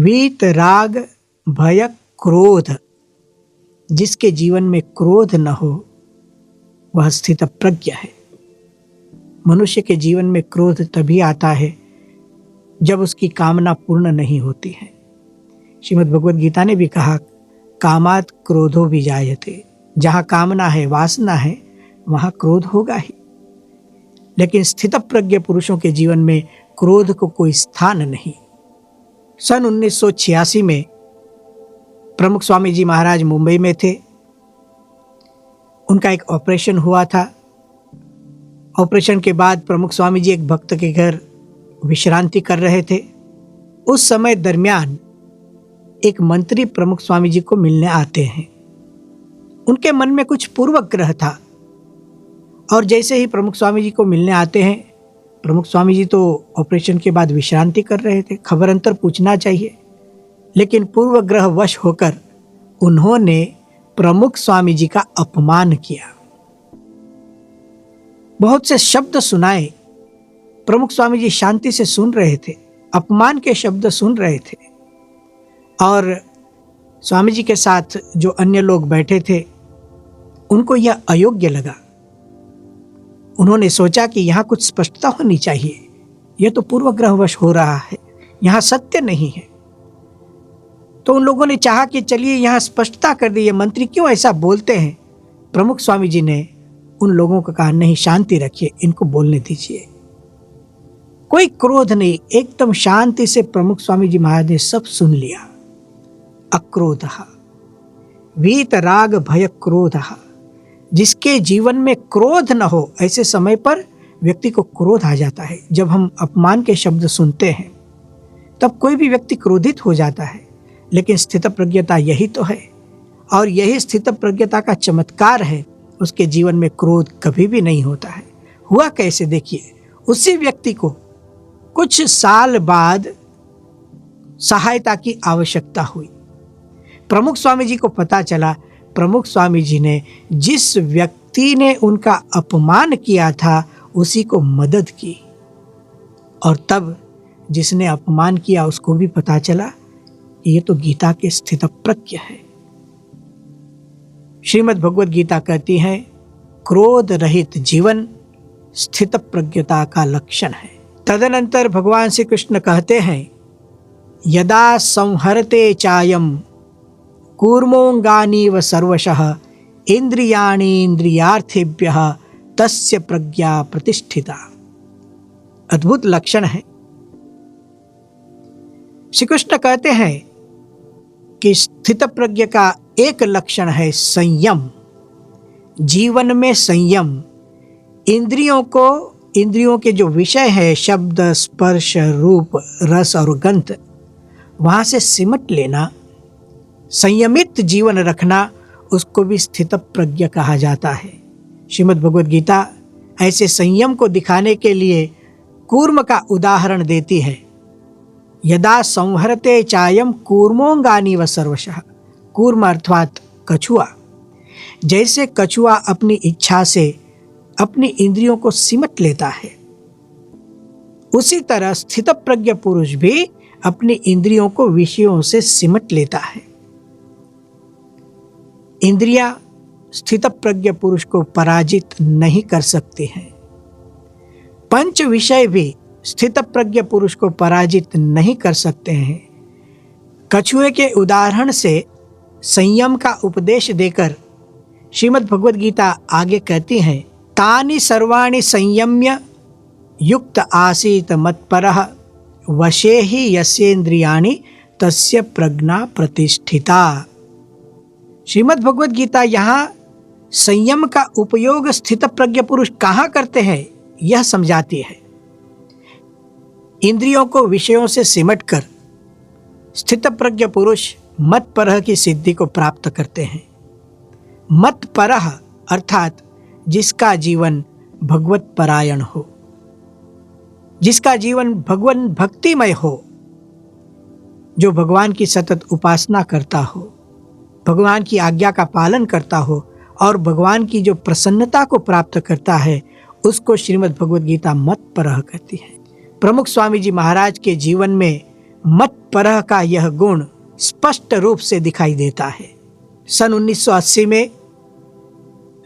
वीत राग भय क्रोध, जिसके जीवन में क्रोध न हो वह स्थित प्रज्ञ है। मनुष्य के जीवन में क्रोध तभी आता है जब उसकी कामना पूर्ण नहीं होती है। श्रीमद् भगवद गीता ने भी कहा, कामात क्रोधो विजायते, जहाँ कामना है, वासना है, वहाँ क्रोध होगा ही। लेकिन स्थित प्रज्ञ पुरुषों के जीवन में क्रोध को कोई स्थान नहीं। सन 1986 में प्रमुख स्वामी जी महाराज मुंबई में थे। उनका एक ऑपरेशन हुआ था। ऑपरेशन के बाद प्रमुख स्वामी जी एक भक्त के घर विश्रांति कर रहे थे। उस समय दरमियान एक मंत्री प्रमुख स्वामी जी को मिलने आते हैं। उनके मन में कुछ पूर्वग्रह था और जैसे ही प्रमुख स्वामी जी को मिलने आते हैं, प्रमुख स्वामी जी तो ऑपरेशन के बाद विश्रांति कर रहे थे, खबर अंतर पूछना चाहिए, लेकिन पूर्वग्रह वश होकर उन्होंने प्रमुख स्वामी जी का अपमान किया। बहुत से शब्द सुनाए। प्रमुख स्वामी जी शांति से सुन रहे थे, अपमान के शब्द सुन रहे थे। और स्वामी जी के साथ जो अन्य लोग बैठे थे उनको यह अयोग्य लगा। उन्होंने सोचा कि यहाँ कुछ स्पष्टता होनी चाहिए, यह तो पूर्वग्रहवश हो रहा है, यहाँ सत्य नहीं है। तो उन लोगों ने चाहा कि चलिए यहाँ स्पष्टता कर दी, ये मंत्री क्यों ऐसा बोलते हैं। प्रमुख स्वामी जी ने उन लोगों को कहा, नहीं, शांति रखिए, इनको बोलने दीजिए, कोई क्रोध नहीं। एकदम शांति से प्रमुख स्वामी जी महाराज ने सब सुन लिया। अक्रोधः वीत राग भय क्रोधः, जिसके जीवन में क्रोध न हो, ऐसे समय पर व्यक्ति को क्रोध आ जाता है। जब हम अपमान के शब्द सुनते हैं तब कोई भी व्यक्ति क्रोधित हो जाता है। लेकिन स्थित प्रज्ञता यही तो है, और यही स्थित प्रज्ञता का चमत्कार है। उसके जीवन में क्रोध कभी भी नहीं होता है। हुआ कैसे, देखिए, उसी व्यक्ति को कुछ साल बाद सहायता की आवश्यकता हुई। प्रमुख स्वामी जी को पता चला, प्रमुख स्वामी जी ने जिस व्यक्ति ने उनका अपमान किया था उसी को मदद की। और तब जिसने अपमान किया उसको भी पता चला ये तो गीता के स्थित प्रज्ञ है। श्रीमद् भगवद गीता कहती है, क्रोध रहित जीवन स्थित प्रज्ञता का लक्षण है। तदनंतर भगवान श्री कृष्ण कहते हैं, यदा संहरते चायम कूर्मोंगानीव सर्वशः इंद्रियाणि इंद्रियार्थेभ्यः तस्य प्रज्ञा प्रतिष्ठिता। अद्भुत लक्षण है। श्री कृष्ण कहते हैं कि स्थित प्रज्ञ का एक लक्षण है संयम। जीवन में संयम, इंद्रियों के जो विषय है, शब्द, स्पर्श, रूप, रस और गंध, वहां से सिमट लेना, संयमित जीवन रखना, उसको भी स्थित प्रज्ञ कहा जाता है। श्रीमद् भगवद गीता ऐसे संयम को दिखाने के लिए कूर्म का उदाहरण देती है। यदा संहरते चायम कूर्मोंगानी व सर्वशः। कूर्म अर्थात कछुआ। जैसे कछुआ अपनी इच्छा से अपनी इंद्रियों को सिमट लेता है, उसी तरह स्थित प्रज्ञ पुरुष भी अपनी इंद्रियों को विषयों से सिमट लेता है। इंद्रियां स्थित प्रज्ञ पुरुष को पराजित नहीं कर सकती हैं। पंच विषय भी स्थित प्रज्ञ पुरुष को पराजित नहीं कर सकते हैं। कछुए के उदाहरण से संयम का उपदेश देकर श्रीमद् भगवद गीता आगे कहती है, तानि सर्वाणि संयम्य युक्त आसीत मत्परः वशे ही यस्येन्द्रियाणि तस्य प्रज्ञा प्रतिष्ठिता। श्रीमद् भगवद गीता यहाँ संयम का उपयोग स्थित प्रज्ञ पुरुष कहाँ करते हैं यह समझाती है। इंद्रियों को विषयों से सिमटकर स्थित प्रज्ञ पुरुष मत परह की सिद्धि को प्राप्त करते हैं। मत परह अर्थात जिसका जीवन भगवत परायण हो, जिसका जीवन भगवान भक्तिमय हो, जो भगवान की सतत उपासना करता हो, भगवान की आज्ञा का पालन करता हो और भगवान की जो प्रसन्नता को प्राप्त करता है, उसको श्रीमद् भगवद गीता मत परह कहती है। प्रमुख स्वामी जी महाराज के जीवन में मत परह का यह गुण स्पष्ट रूप से दिखाई देता है। सन 1980 में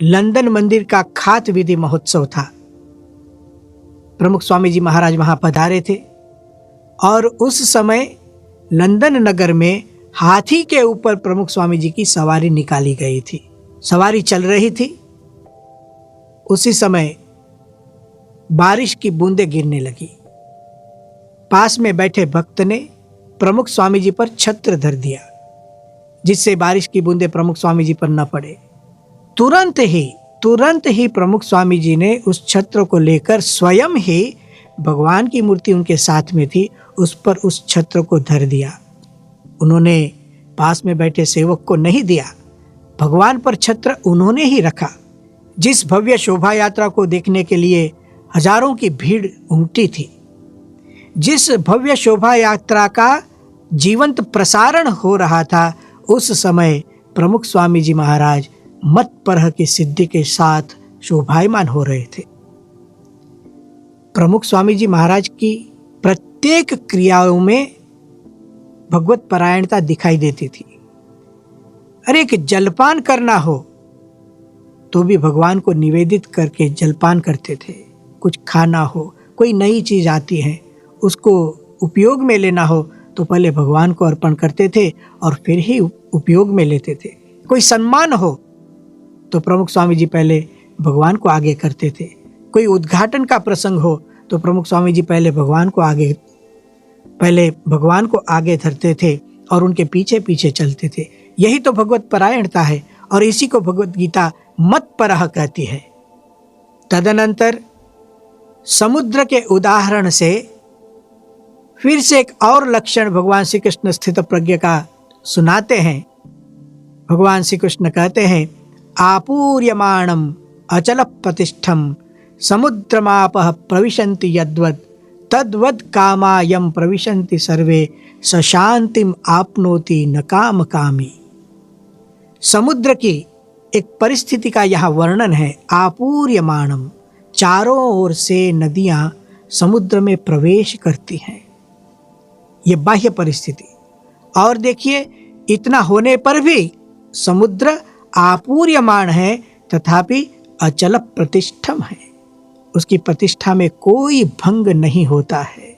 लंदन मंदिर का खात विधि महोत्सव था। प्रमुख स्वामी जी महाराज वहां पधारे थे और उस समय लंदन नगर में हाथी के ऊपर प्रमुख स्वामी जी की सवारी निकाली गई थी। सवारी चल रही थी, उसी समय बारिश की बूंदें गिरने लगी। पास में बैठे भक्त ने प्रमुख स्वामी जी पर छत्र धर दिया, जिससे बारिश की बूंदें प्रमुख स्वामी जी पर न पड़े। तुरंत ही प्रमुख स्वामी जी ने उस छत्र को लेकर स्वयं ही, भगवान की मूर्ति उनके साथ में थी, उस पर उस छत्र को धर दिया। उन्होंने पास में बैठे सेवक को नहीं दिया, भगवान पर छत्र उन्होंने ही रखा। जिस भव्य शोभा यात्रा को देखने के लिए हजारों की भीड़ उमटी थी, जिस भव्य शोभा यात्रा का जीवंत प्रसारण हो रहा था, उस समय प्रमुख स्वामी जी महाराज मत परह की सिद्धि के साथ शोभायमान हो रहे थे। प्रमुख स्वामी जी महाराज की प्रत्येक क्रियाओं में भगवत परायणता दिखाई देती थी। अरे एक जलपान करना हो तो भी भगवान को निवेदित करके जलपान करते थे। कुछ खाना हो, कोई नई चीज आती है, उसको उपयोग में लेना हो तो पहले भगवान को अर्पण करते थे और फिर ही उपयोग में लेते थे। कोई सम्मान हो तो प्रमुख स्वामी जी पहले भगवान को आगे करते थे। कोई उद्घाटन का प्रसंग हो तो प्रमुख स्वामी जी पहले भगवान को आगे धरते थे और उनके पीछे पीछे चलते थे। यही तो भगवत परायणता है और इसी को भगवत गीता मत परह कहती है। तदनंतर समुद्र के उदाहरण से फिर से एक और लक्षण भगवान श्री कृष्ण स्थित प्रज्ञ का सुनाते हैं। भगवान श्री कृष्ण कहते हैं, आपूर्यमाणम अचल प्रतिष्ठम समुद्रमापः प्रविशन्ति यद्वत् तद्वत् कामायम प्रविशन्ति सर्वे सशांतिम आपनोति न काम कामी। समुद्र की एक परिस्थिति का यहाँ वर्णन है। आपूर्यमाणम, चारों ओर से नदियां समुद्र में प्रवेश करती हैं, ये बाह्य परिस्थिति। और देखिए, इतना होने पर भी समुद्र आपूर्यमाण है तथापि अचल प्रतिष्ठम है, उसकी प्रतिष्ठा में कोई भंग नहीं होता है।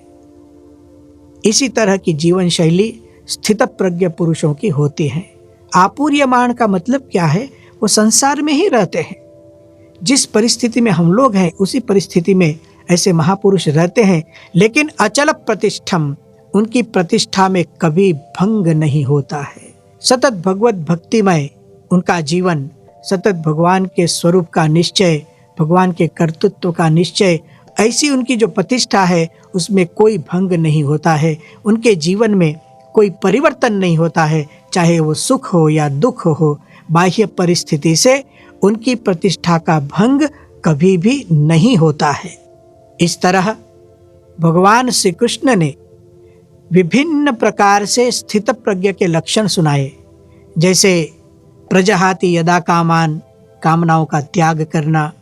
इसी तरह की जीवन शैली स्थित प्रज्ञ पुरुषों की होती है। आपूर्यमाण का मतलब क्या है? वो संसार में ही रहते हैं। जिस परिस्थिति में हम लोग हैं उसी परिस्थिति में ऐसे महापुरुष रहते हैं, लेकिन अचल प्रतिष्ठम, उनकी प्रतिष्ठा में कभी भंग नहीं होता है। सतत भगवत भक्तिमय उनका जीवन, सतत भगवान के स्वरूप का निश्चय, भगवान के कर्तृत्व का निश्चय, ऐसी उनकी जो प्रतिष्ठा है उसमें कोई भंग नहीं होता है। उनके जीवन में कोई परिवर्तन नहीं होता है, चाहे वो सुख हो या दुख हो। बाह्य परिस्थिति से उनकी प्रतिष्ठा का भंग कभी भी नहीं होता है। इस तरह भगवान श्री कृष्ण ने विभिन्न प्रकार से स्थित प्रज्ञ के लक्षण सुनाए, जैसे प्रजहाति यदा कामान, कामनाओं का त्याग करना।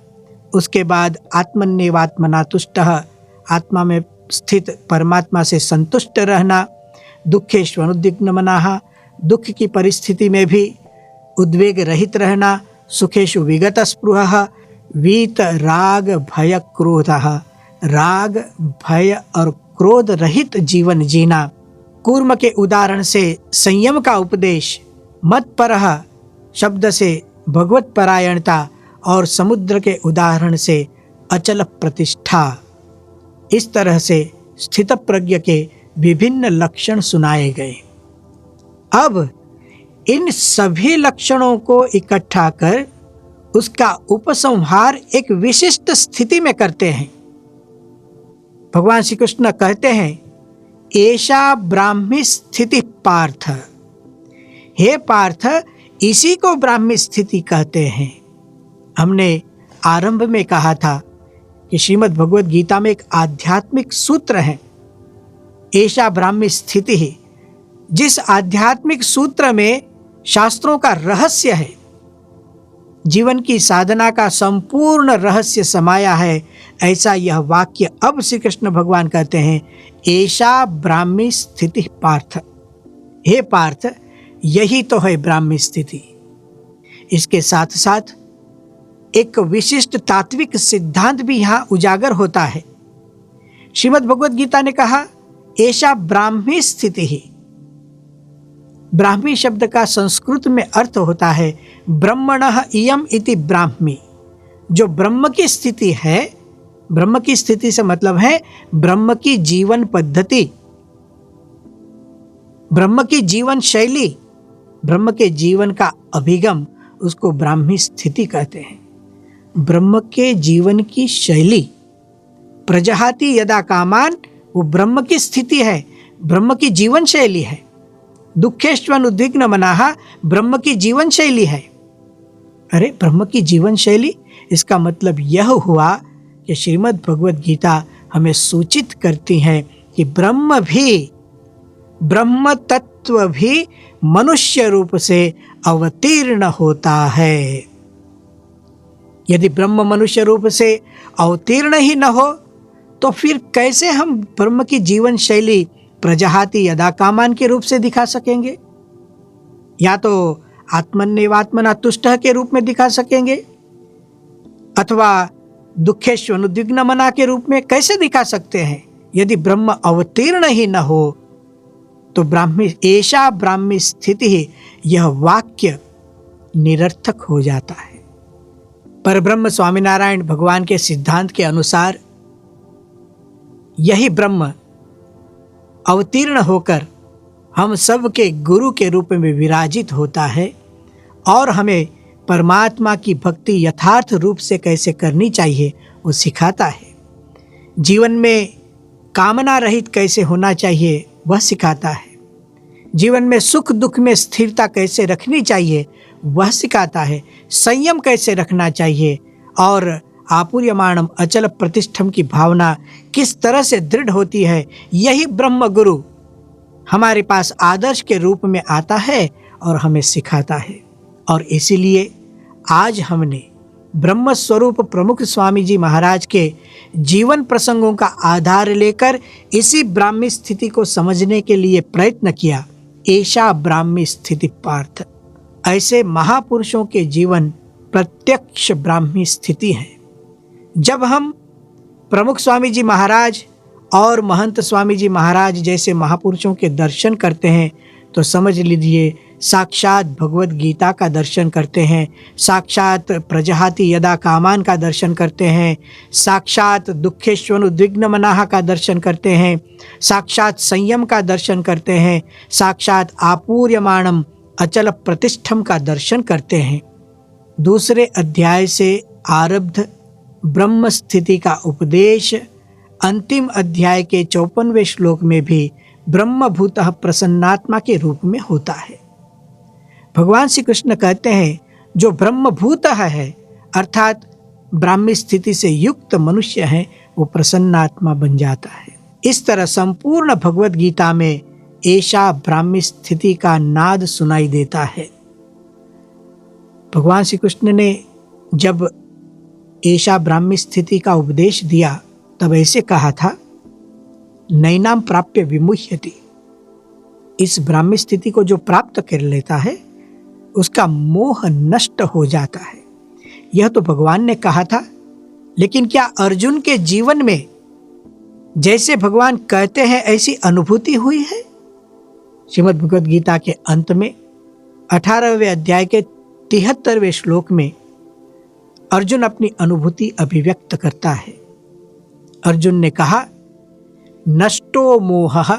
उसके बाद आत्मन्येवात्मना तुष्टः, आत्मा में स्थित परमात्मा से संतुष्ट रहना। दुखेष्वनुद्विग्न मनाः, दुख की परिस्थिति में भी उद्वेग रहित रहना। सुखेषु विगत स्पृहः, वीत राग भय क्रोधः, राग भय और क्रोध रहित जीवन जीना। कूर्म के उदाहरण से संयम का उपदेश, मत परह शब्द से भगवत परायणता और समुद्र के उदाहरण से अचल प्रतिष्ठा। इस तरह से स्थित प्रज्ञ के विभिन्न लक्षण सुनाए गए। अब इन सभी लक्षणों को इकट्ठा कर उसका उपसंहार एक विशिष्ट स्थिति में करते हैं। भगवान श्री कृष्ण कहते हैं, एषा ब्राह्मी स्थिति पार्थ। हे पार्थ, इसी को ब्राह्मी स्थिति कहते हैं। हमने आरंभ में कहा था कि श्रीमद् भगवद गीता में एक आध्यात्मिक सूत्र है, एषा ब्राह्मी स्थिति ही। जिस आध्यात्मिक सूत्र में शास्त्रों का रहस्य है, जीवन की साधना का संपूर्ण रहस्य समाया है, ऐसा यह वाक्य अब श्री कृष्ण भगवान कहते हैं, ऐसा ब्राह्मी स्थिति पार्थ। हे पार्थ, यही तो है ब्राह्मी स्थिति। इसके साथ साथ एक विशिष्ट तात्विक सिद्धांत भी यहाँ उजागर होता है। श्रीमद् भगवद गीता ने कहा, ऐसा ब्राह्मी स्थिति ही। ब्राह्मी शब्द का संस्कृत में अर्थ होता है ब्रह्मणः इयम इति ब्राह्मी। जो ब्रह्म की स्थिति है, ब्रह्म की स्थिति से मतलब है ब्रह्म की जीवन पद्धति, ब्रह्म की जीवन शैली, ब्रह्म के जीवन का अभिगम, उसको ब्राह्मी स्थिति कहते हैं। ब्रह्म के जीवन की शैली, प्रजहाति यदा कामान, वो ब्रह्म की स्थिति है, ब्रह्म की जीवन शैली है। दुखेष्वन उद्विग्न मनाहा, ब्रह्म की जीवन शैली है। अरे ब्रह्म की जीवन शैली, इसका मतलब यह हुआ कि श्रीमद् भगवद गीता हमें सूचित करती है कि ब्रह्म तत्व भी मनुष्य रूप से अवतीर्ण होता है। यदि ब्रह्म मनुष्य रूप से अवतीर्ण ही न हो तो फिर कैसे हम ब्रह्म की जीवन शैली प्रजहाति यदा कामान के रूप से दिखा सकेंगे? या तो आत्मन्यवात्मना तुष्टः के रूप में दिखा सकेंगे, अथवा दुखेष्वन उद्विग्न मना के रूप में कैसे दिखा सकते हैं? यदि ब्रह्म अवतीर्ण ही न हो तो ऐसा ब्राह्मी स्थिति ही, यह वाक्य निरर्थक हो जाता है। पर ब्रह्म स्वामीनारायण भगवान के सिद्धांत के अनुसार यही ब्रह्म अवतीर्ण होकर हम सब के गुरु के रूप में विराजित होता है और हमें परमात्मा की भक्ति यथार्थ रूप से कैसे करनी चाहिए वो सिखाता है। जीवन में कामना रहित कैसे होना चाहिए वह सिखाता है। जीवन में सुख दुख में स्थिरता कैसे रखनी चाहिए वह सिखाता है। संयम कैसे रखना चाहिए और आपूर्यमाणम अचल प्रतिष्ठम की भावना किस तरह से दृढ़ होती है, यही ब्रह्म गुरु हमारे पास आदर्श के रूप में आता है और हमें सिखाता है। और इसीलिए आज हमने ब्रह्म स्वरूप प्रमुख स्वामी जी महाराज के जीवन प्रसंगों का आधार लेकर इसी ब्राह्मी स्थिति को समझने के लिए प्रयत्न किया। ऐसा ब्राह्मी स्थिति पार्थ, ऐसे महापुरुषों के जीवन प्रत्यक्ष ब्राह्मी स्थिति है। जब हम प्रमुख स्वामी जी महाराज और महंत स्वामी जी महाराज जैसे महापुरुषों के दर्शन करते हैं तो समझ लीजिए साक्षात भगवद गीता का दर्शन करते हैं, साक्षात प्रजहाति यदा कामान का दर्शन करते हैं, साक्षात दुखेष्वन उद्विग्न मनाहा का दर्शन करते हैं, साक्षात संयम का दर्शन करते हैं, साक्षात आपूर्यमाणम अचल प्रतिष्ठम का दर्शन करते हैं। दूसरे अध्याय से आरब्ध ब्रह्म स्थिति का उपदेश अंतिम अध्याय के 54वें श्लोक में भी ब्रह्मभूतः प्रसन्नात्मा के रूप में होता है। भगवान श्री कृष्ण कहते हैं जो ब्रह्मभूतः है अर्थात ब्राह्मी स्थिति से युक्त मनुष्य है वो प्रसन्नात्मा बन जाता है। इस तरह संपूर्ण भगवद गीता में ऐसा ब्राह्मी स्थिति का नाद सुनाई देता है। भगवान श्री कृष्ण ने जब ऐसा ब्राह्मी स्थिति का उपदेश दिया तब ऐसे कहा था, नैनाम प्राप्य विमुह्यति। इस ब्राह्मी स्थिति को जो प्राप्त कर लेता है उसका मोह नष्ट हो जाता है। यह तो भगवान ने कहा था, लेकिन क्या अर्जुन के जीवन में जैसे भगवान कहते हैं ऐसी अनुभूति हुई है? श्रीमद् भगवद गीता के अंत में 18वें अध्याय के 73वें श्लोक में अर्जुन अपनी अनुभूति अभिव्यक्त करता है। अर्जुन ने कहा, नष्टो मोहः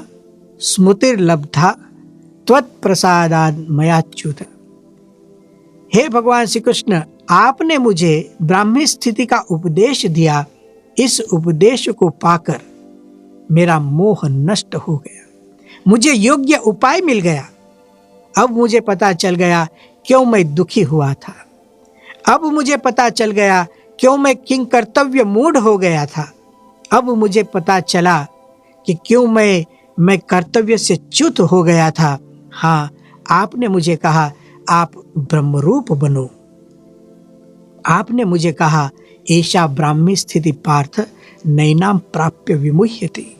स्मृतिर्लब्धा त्वत्प्रसादात् मयाच्युत। हे भगवान श्री कृष्ण, आपने मुझे ब्राह्मी स्थिति का उपदेश दिया। इस उपदेश को पाकर मेरा मोह नष्ट हो गया, मुझे योग्य उपाय मिल गया। अब मुझे पता चल गया क्यों मैं दुखी हुआ था। अब मुझे पता चल गया क्यों मैं किंग कर्तव्य मूढ़ हो गया था। अब मुझे पता चला कि क्यों मैं कर्तव्य से च्युत हो गया था। हाँ, आपने मुझे कहा आप ब्रह्मरूप बनो। आपने मुझे कहा, ऐसा ब्राह्मी स्थिति पार्थ नैनाम प्राप्य विमुह्यति।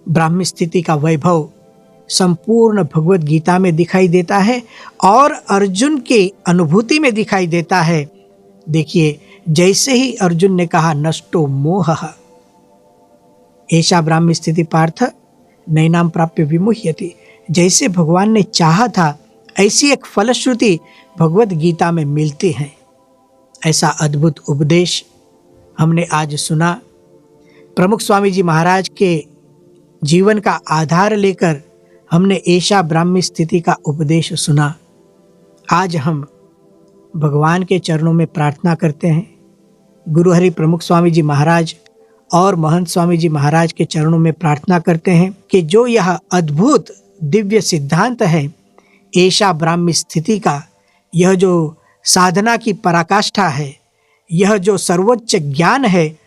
ब्राह्मी स्थिति का वैभव संपूर्ण भगवत गीता में दिखाई देता है और अर्जुन की अनुभूति में दिखाई देता है। देखिए, जैसे ही अर्जुन ने कहा नष्टो मोह, ऐसा ब्राह्मी स्थिति पार्थ नैनाम प्राप्य विमुह्यति, जैसे भगवान ने चाहा था ऐसी एक फलश्रुति भगवत गीता में मिलती है। ऐसा अद्भुत उपदेश हमने आज सुना। प्रमुख स्वामी जी महाराज के जीवन का आधार लेकर हमने ऐसा ब्राह्मी स्थिति का उपदेश सुना। आज हम भगवान के चरणों में प्रार्थना करते हैं, गुरु हरि प्रमुख स्वामी जी महाराज और महंत स्वामी जी महाराज के चरणों में प्रार्थना करते हैं कि जो यह अद्भुत दिव्य सिद्धांत है ऐसा ब्राह्मी स्थिति का, यह जो साधना की पराकाष्ठा है, यह जो सर्वोच्च ज्ञान है,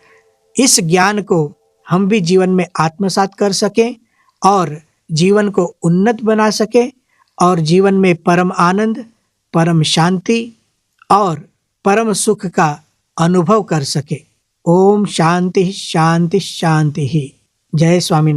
इस ज्ञान को हम भी जीवन में आत्मसात कर सकें और जीवन को उन्नत बना सकें और जीवन में परम आनंद, परम शांति और परम सुख का अनुभव कर सके। ओम शांति शांति शांति ही। जय स्वामीनारायण।